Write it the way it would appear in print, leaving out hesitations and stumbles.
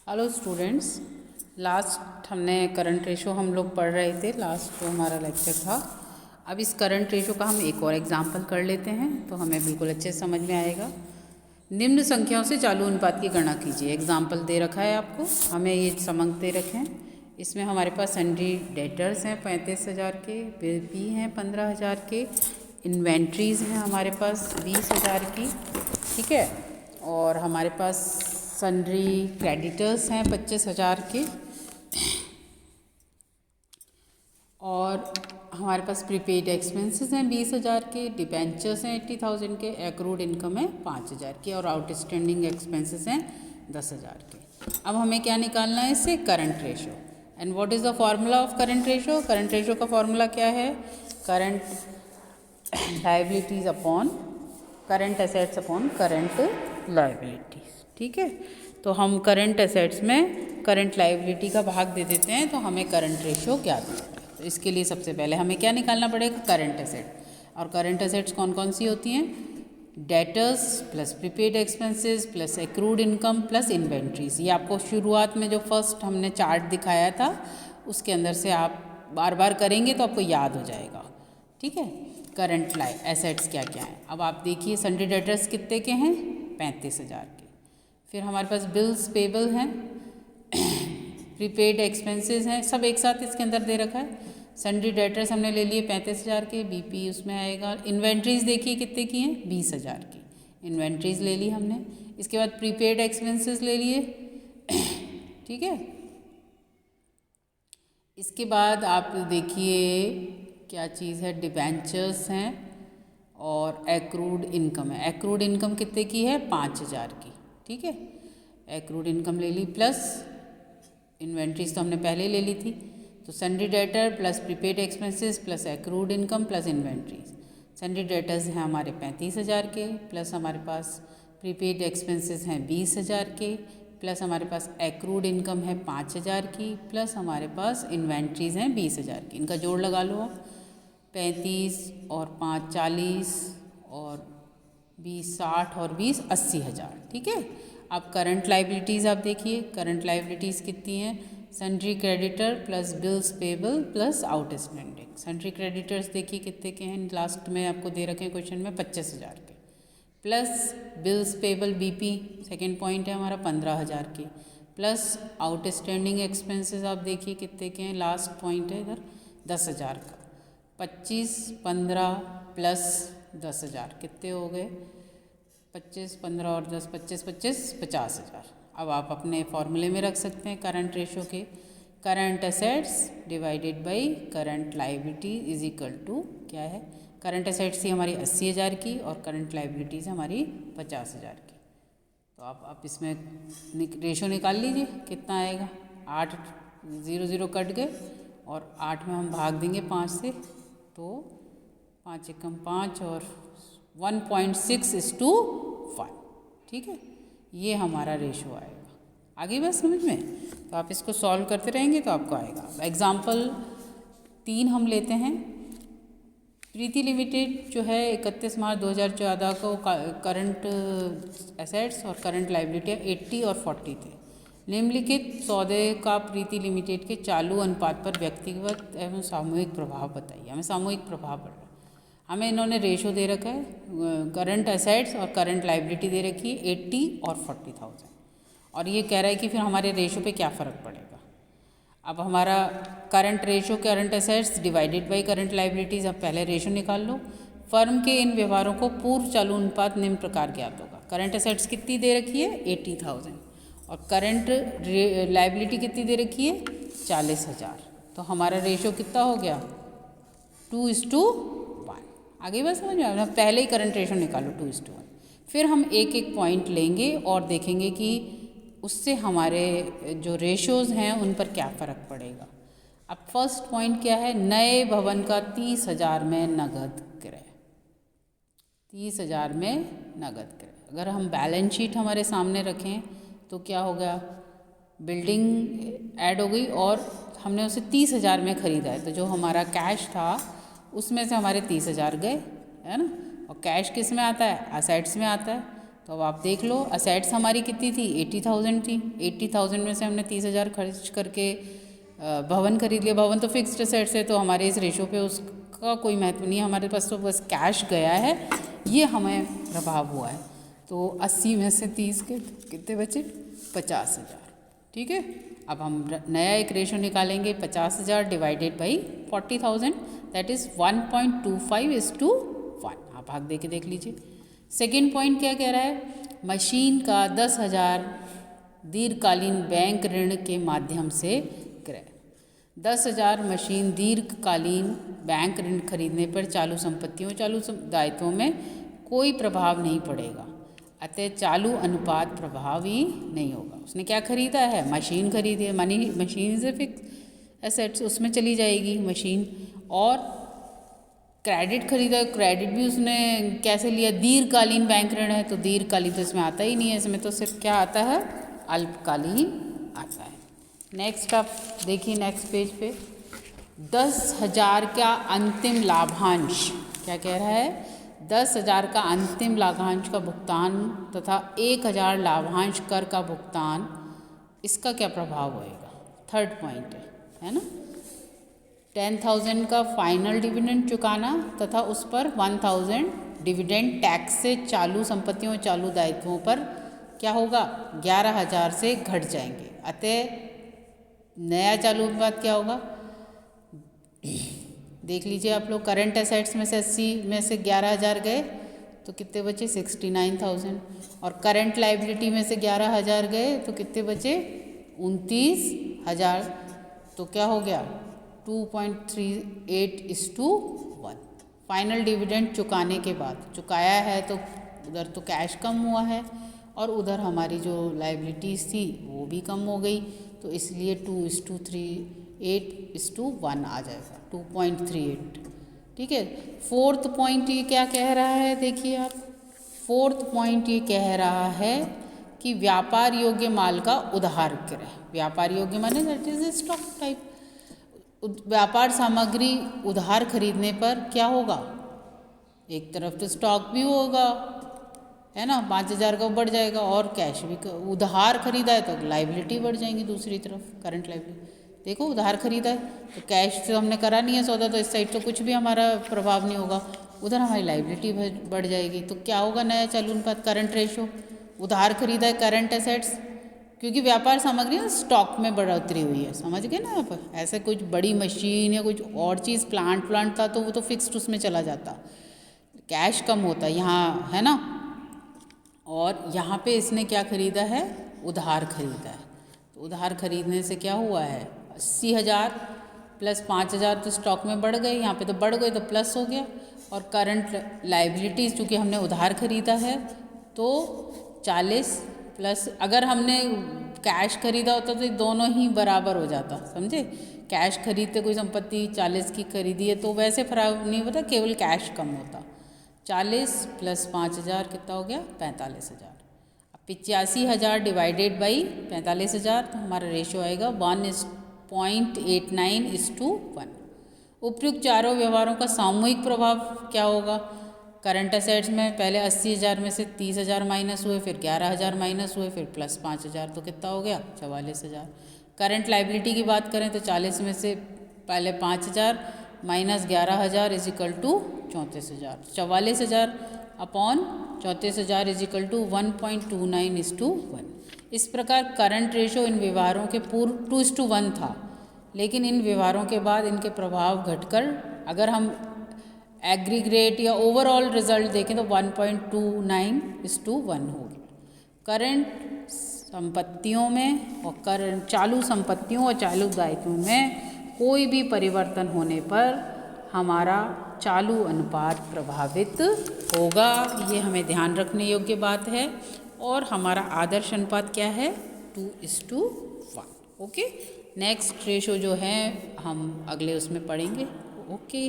Hello students, last हमने current ratio हम लोग पढ़ रहे थे। लास्ट जो हमारा लेक्चर था, अब इस करंट रेशो का हम एक और एग्जांपल कर लेते हैं तो हमें बिल्कुल अच्छे से समझ में आएगा। निम्न संख्याओं से चालू अनुपात की गणना कीजिए। एग्जाम्पल दे रखा है आपको, हमें ये समंक दे रखे हैं। इसमें हमारे पास सन्ड्री डेटर्स हैं 35,000 के, बिल पी हैं 15,000 के, इन्वेंट्रीज़ हैं हमारे पास 20,000 की, ठीक है। और हमारे पास सन्ड्री क्रेडिटर्स हैं 25,000 के, और हमारे पास प्रीपेड एक्सपेंसेस हैं 20,000 के, डिबेंचर्स हैं 80,000 के, एक्रूड इनकम है 5,000 की, और आउटस्टैंडिंग एक्सपेंसेस हैं 10,000 के। अब हमें क्या निकालना है इससे? Current ratio. And what is the formula of current ratio? Current ratio का फार्मूला क्या है? Current liabilities upon current assets upon current liabilities, ठीक है। तो हम करंट एसेट्स में करंट लाइबिलिटी का भाग दे देते हैं तो हमें करंट रेशो ज्ञात होता है। तो इसके लिए सबसे पहले हमें क्या निकालना पड़ेगा? Current asset. और करंट एसेट्स कौन कौन सी होती हैं? Debtors plus prepaid expenses plus accrued income plus inventories. ये आपको शुरुआत में जो फर्स्ट हमने चार्ट दिखाया था उसके अंदर से आप बार बार करेंगे तो आपको याद हो जाएगा, ठीक है। करंट एसेट्स क्या क्या हैं? अब आप देखिए, सन्ड्री डेटर्स कितने के हैं? 35,000 के। फिर हमारे पास बिल्स पेबल हैं, प्रीपेड एक्सपेंसेस हैं, सब एक साथ इसके अंदर दे रखा है। सन्ड्री डेटर्स हमने ले लिए 35,000 के, बीपी उसमें आएगा। इन्वेंट्रीज देखिए कितने की हैं? 20,000 की इन्वेंट्रीज ले ली हमने। इसके बाद प्रीपेड एक्सपेंसेस ले लिए, ठीक है। इसके बाद आप देखिए क्या चीज़ है? डिबेंचर्स हैं और एक्रूड इनकम है। एक्रूड इनकम कितने की है? 5,000 की, ठीक है। एक्रूड इनकम ले ली, प्लस इन्वेंट्रीज तो हमने पहले ले ली थी। तो sundry debtor plus prepaid expenses plus accrued income plus inventories. Sundry debtors हैं हमारे 35,000 के, प्लस हमारे पास प्रीपेड एक्सपेंसेस हैं 20,000 के, प्लस हमारे पास एक्रूड इनकम है 5,000 की, प्लस हमारे पास इन्वेंट्रीज हैं 20,000 की। इनका जोड़ लगा लो आप, 35 और 5 40 और 20 60 और 20 80,000, ठीक है। अब करंट लाइबिलिटीज़ आप देखिए, करंट लाइबिलिटीज़ कितनी हैं? Sundry creditor plus bills payable plus outstanding. Sundry creditors देखिए कितने के हैं, लास्ट में आपको दे रखे हैं क्वेश्चन में 25,000 के, plus bills payable BP second point है हमारा 15,000 के, प्लस आउटस्टैंडिंग एक्सपेंसेस आप देखिए कितने के हैं, लास्ट पॉइंट है इधर 10,000 का। 25 15 प्लस 10,000 कितने हो गए? 25 15 और 10 25 25 50,000। अब आप अपने फॉर्मूले में रख सकते हैं करंट रेशो के, current assets divided by current liability is equal to क्या है? करंट एसेट्स थी हमारी 80,000 की और करंट लाइबिलिटीज़ हमारी 50,000 की। तो आप इसमें रेशो निकाल लीजिए कितना आएगा। 8 0 0 कट गए और 8 में हम भाग देंगे 5 से, तो 5 एकम 5 और 1.6:1, ठीक है। ये हमारा रेशो आएगा। आगे बस समझ में? तो आप इसको सॉल्व करते रहेंगे तो आपको आएगा। एग्जाम्पल 3 हम लेते हैं। प्रीति लिमिटेड जो है 31 मार्च 2014 को करंट एसेट्स और करंट लाइबिलिटी 80 और 40 थे। निम्नलिखित सौदे का प्रीति लिमिटेड के चालू अनुपात पर व्यक्तिगत एवं सामूहिक प्रभाव बताइए। हमें सामूहिक प्रभाव पड़ रहा है। हमें इन्होंने रेशो दे रखा है, करंट एसेट्स और करंट लाइबिलिटी दे रखी है 80 और 40,000, और ये कह रहा है कि फिर हमारे रेशो पे क्या फ़र्क पड़ेगा। अब हमारा current ratio current assets divided by current liabilities, अब पहले रेशो निकाल लो। फर्म के इन व्यवहारों को पूर्व चालू अनुपात निम्न प्रकार ज्ञात होगा। करंट एसेट्स कितनी दे रखी है? 80,000, और करंट लाइबिलिटी कितनी दे रखी है? 40,000। तो हमारा रेशो कितना हो गया? 2:1। आगे बस समझ में आया? पहले ही करंट रेशो निकालो 2:1। फिर हम एक एक पॉइंट लेंगे और देखेंगे कि उससे हमारे जो रेशोज़ हैं उन पर क्या फ़र्क पड़ेगा। अब फर्स्ट पॉइंट क्या है? नए भवन का 30,000 में नगद क्रय, 30,000 में नगद क्रय। अगर हम बैलेंस शीट हमारे सामने रखें तो क्या होगा? बिल्डिंग ऐड हो गई और हमने उसे 30,000 में ख़रीदा है, तो जो हमारा कैश था उसमें से हमारे 30,000 गए, है ना। और कैश किस में आता है? असेट्स में आता है। तो अब आप देख लो, असेट्स हमारी कितनी थी, 80,000 थी। 80,000 में से हमने 30,000 खर्च करके भवन खरीद लिया। भवन तो फिक्स्ड असेट्स है, तो हमारे इस रेशो पे उसका कोई महत्व नहीं है, हमारे पास तो बस कैश गया है, ये हमें प्रभाव हुआ है। तो 80 में से 30 के कितने बचे, 50,000। ठीक है, अब हम नया एक रेशो निकालेंगे, 50,000 डिवाइडेड बाई 40,000, दैट इज़ 1.25:1। आप भाग दे के देख लीजिए। सेकेंड पॉइंट क्या कह रहा है, मशीन का 10,000 दीर्घकालीन बैंक ऋण के माध्यम से क्रय। 10,000 मशीन दीर्घकालीन बैंक ऋण खरीदने पर चालू संपत्तियों, चालू दायित्वों में कोई प्रभाव नहीं पड़ेगा, अतः चालू अनुपात प्रभावी नहीं होगा। उसने क्या खरीदा है, मशीन खरीदी है, मशीन से फिक्स एसेट्स उसमें चली जाएगी मशीन। और क्रेडिट खरीदा है, क्रेडिट भी उसने कैसे लिया, दीर्घकालीन बैंक ऋण है, तो दीर्घकालीन तो इसमें आता ही नहीं है, इसमें तो सिर्फ क्या आता है, अल्पकालीन आता है। नेक्स्ट आप देखिए, नेक्स्ट पेज पे 10,000 का अंतिम लाभांश क्या कह रहा है, 10,000 का अंतिम लाभांश का भुगतान तथा 1,000 लाभांश कर का भुगतान, इसका क्या प्रभाव होएगा। थर्ड पॉइंट है ना, 10,000 का फाइनल डिविडेंड चुकाना तथा उस पर 1,000 डिविडेंड टैक्स से चालू संपत्तियों, चालू दायित्वों पर क्या होगा, 11,000 से घट जाएंगे, अतः नया चालू अनुपात क्या होगा, देख लीजिए आप लोग। करंट एसेट्स में से 80 में से 11,000 गए तो कितने बचे, 69,000। और करंट लाइबिलिटी में से 11,000 गए तो कितने बचे, 29,000। तो क्या हो गया, 2.38:1। फाइनल डिविडेंड चुकाने के बाद, चुकाया है तो उधर तो कैश कम हुआ है और उधर हमारी जो लाइबिलिटीज़ थी वो भी कम हो गई, तो इसलिए 2:38:1 आ जाएगा, 2.38। ठीक है। फोर्थ पॉइंट ये क्या कह रहा है, देखिए आप, फोर्थ पॉइंट ये कह रहा है कि व्यापार योग्य माल का उधार क्रय। व्यापार योग्य माने दैट इज स्टॉक टाइप। व्यापार सामग्री उधार खरीदने पर क्या होगा, एक तरफ तो स्टॉक भी होगा, है ना, 5,000 का बढ़ जाएगा, और कैश भी उधार खरीदा है तो लाइबिलिटी बढ़ जाएंगी दूसरी तरफ, करंट लाइबिलिटी। देखो उधार खरीदा है तो कैश से हमने करा नहीं है सौदा, तो इस साइड तो कुछ भी हमारा प्रभाव नहीं होगा, उधर हमारी लाइबिलिटी बढ़ जाएगी। तो क्या होगा नया चालू अनुपात, करंट रेशो। उधार खरीदा है करंट एसेट्स, क्योंकि व्यापार सामग्री ना स्टॉक में बढ़ोतरी हुई है, समझ गए ना आप। ऐसे कुछ बड़ी मशीन या कुछ और चीज़ प्लांट था तो वो तो फिक्स्ड उसमें चला जाता, कैश कम होता यहाँ, है ना। और यहाँ पे इसने क्या खरीदा है, उधार खरीदा है। तो उधार खरीदने से क्या हुआ है, 80,000 प्लस 5,000 तो स्टॉक में बढ़ गए, यहाँ पे तो बढ़ गए तो प्लस हो गया। और करंट लाइबिलिटीज़ चूँकि हमने उधार खरीदा है तो 40 प्लस, अगर हमने कैश खरीदा होता तो दोनों ही बराबर हो जाता, समझे। कैश खरीदते कोई संपत्ति 40 की खरीदी है तो वैसे फर्क नहीं होता, केवल कैश कम होता। 40 प्लस 5,000 कितना हो गया, 45,000। अब 85,000 डिवाइडेड बाई 45,000, तो हमारा रेशो आएगा 1:0.89:1। उपयुक्त चारों व्यवहारों का सामूहिक प्रभाव क्या होगा। करंट असेट्स में पहले 80,000 में से 30,000 माइनस हुए, फिर 11,000 माइनस हुए, फिर प्लस 5,000, तो कितना हो गया, 44,000। करंट लाइबिलिटी की बात करें तो 40 में से पहले 5,000 minus 11,000 is equal to 34,000। 44,000 upon 34,000 is equal to 1.29:1। इस प्रकार करंट रेशो इन व्यवहारों के पूर्व 2:1 था, लेकिन इन व्यवहारों के बाद इनके प्रभाव घटकर अगर हम एग्रीगेट या ओवरऑल रिजल्ट देखें तो 1.29:1 हो गया। करंट संपत्तियों में और करंट चालू संपत्तियों और चालू दायित्वों में कोई भी परिवर्तन होने पर हमारा चालू अनुपात प्रभावित होगा, ये हमें ध्यान रखने योग्य बात है। और हमारा आदर्श अनुपात क्या है, 2:1। ओके, नेक्स्ट रेशो जो है हम अगले उसमें पढ़ेंगे। ओके।